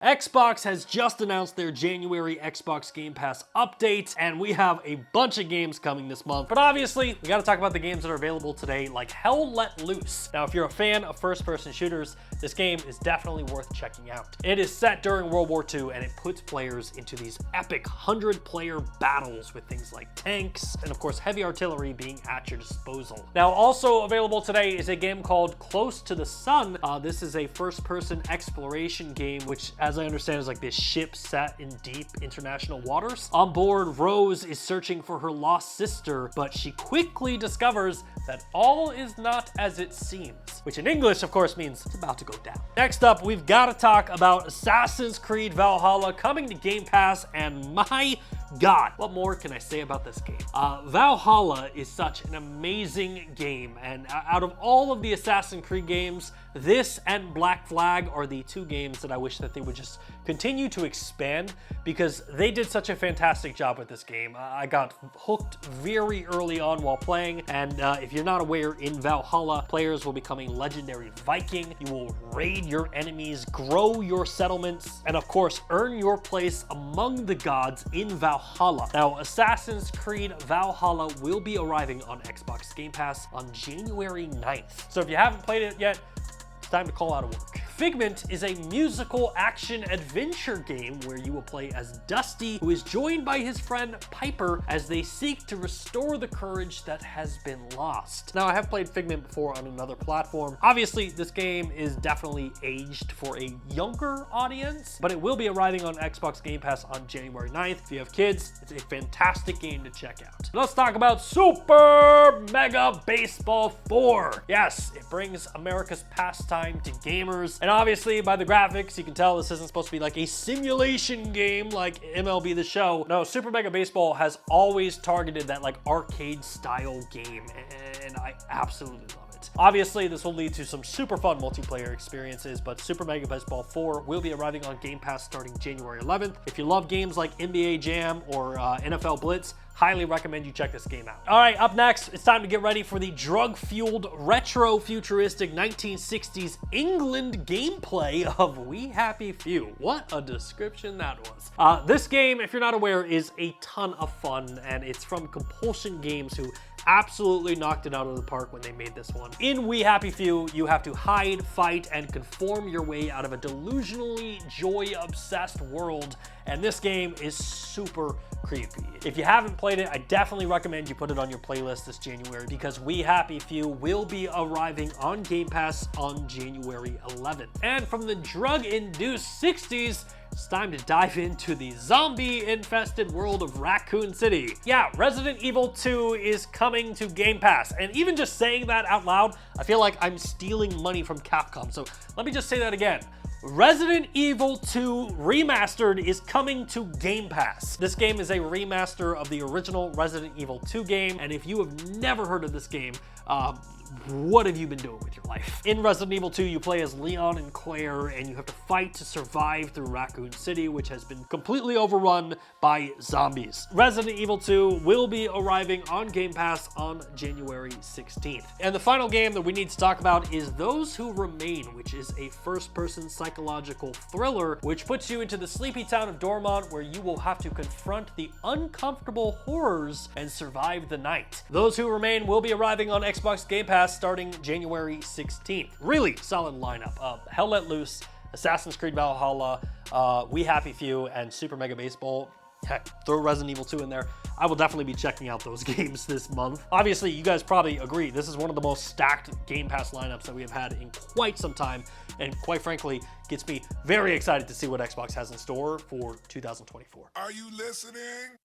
Xbox has just announced their January Xbox Game Pass update, and we have a bunch of games coming this month. But obviously, we gotta talk about the games that are available today, like Hell Let Loose. Now, if you're a fan of first-person shooters, this game is definitely worth checking out. It is set during World War II, and it puts players into these epic 100-player battles with things like tanks, and of course, heavy artillery being at your disposal. Now, also available today is a game called Close to the Sun. This is a first-person exploration game, which, as I understand, is like this ship set in deep international waters. On board, Rose is searching for her lost sister, but she quickly discovers that all is not as it seems, which in English, of course, means it's about to go down. Next up, we've got to talk about Assassin's Creed Valhalla coming to Game Pass, and my God, what more can I say about this game? Valhalla is such an amazing game, and out of all of the Assassin's Creed games, this and Black Flag are the two games that I wish that they would just continue to expand, because they did such a fantastic job with this game. I got hooked very early on while playing, and if you're not aware, in Valhalla, players will become a legendary Viking. You will raid your enemies, grow your settlements, and of course, earn your place among the gods in Valhalla. Now, Assassin's Creed Valhalla will be arriving on Xbox Game Pass on January 9th. So if you haven't played it yet, it's time to call out of work. Figment is a musical action-adventure game where you will play as Dusty, who is joined by his friend Piper as they seek to restore the courage that has been lost. Now, I have played Figment before on another platform. Obviously, this game is definitely aged for a younger audience, but it will be arriving on Xbox Game Pass on January 9th. If you have kids, it's a fantastic game to check out. Let's talk about Super Mega Baseball 4. Yes, it brings America's pastime to gamers, and obviously, by the graphics, you can tell this isn't supposed to be like a simulation game like MLB The Show. No, Super Mega Baseball has always targeted that like arcade style game, and I absolutely love it. Obviously, this will lead to some super fun multiplayer experiences, but Super Mega Baseball 4 will be arriving on Game Pass starting January 11th. If you love games like NBA Jam or NFL Blitz, highly recommend you check this game out. All right, up next, it's time to get ready for the drug-fueled, retro-futuristic 1960s England gameplay of We Happy Few. What a description that was. This game, if you're not aware, is a ton of fun, and it's from Compulsion Games, who absolutely knocked it out of the park when they made this one. In We Happy Few, you have to hide, fight, and conform your way out of a delusionally joy-obsessed world, and this game is super creepy. If you haven't played it, I definitely recommend you put it on your playlist this January, because We Happy Few will be arriving on Game Pass on January 11th. And from the drug-induced 60s, it's time to dive into the zombie-infested world of Raccoon City. Yeah, Resident Evil 2 is coming to Game Pass, and even just saying that out loud, I feel like I'm stealing money from Capcom, so let me just say that again. Resident Evil 2 Remastered is coming to Game Pass. This game is a remaster of the original Resident Evil 2 game, and if you have never heard of this game, what have you been doing with your life? In Resident Evil 2, you play as Leon and Claire, and you have to fight to survive through Raccoon City, which has been completely overrun by zombies. Resident Evil 2 will be arriving on Game Pass on January 16th. And the final game that we need to talk about is Those Who Remain, which is a first-person psychological thriller, which puts you into the sleepy town of Dormont, where you will have to confront the uncomfortable horrors and survive the night. Those Who Remain will be arriving on Xbox Game Pass starting January 16th. Really solid lineup of Hell Let Loose, Assassin's Creed Valhalla, We Happy Few, and Super Mega Baseball. Heck, throw Resident Evil 2 in there. I will definitely be checking out those games this month. Obviously, you guys probably agree, this is one of the most stacked Game Pass lineups that we have had in quite some time, and quite frankly, gets me very excited to see what Xbox has in store for 2024. Are you listening?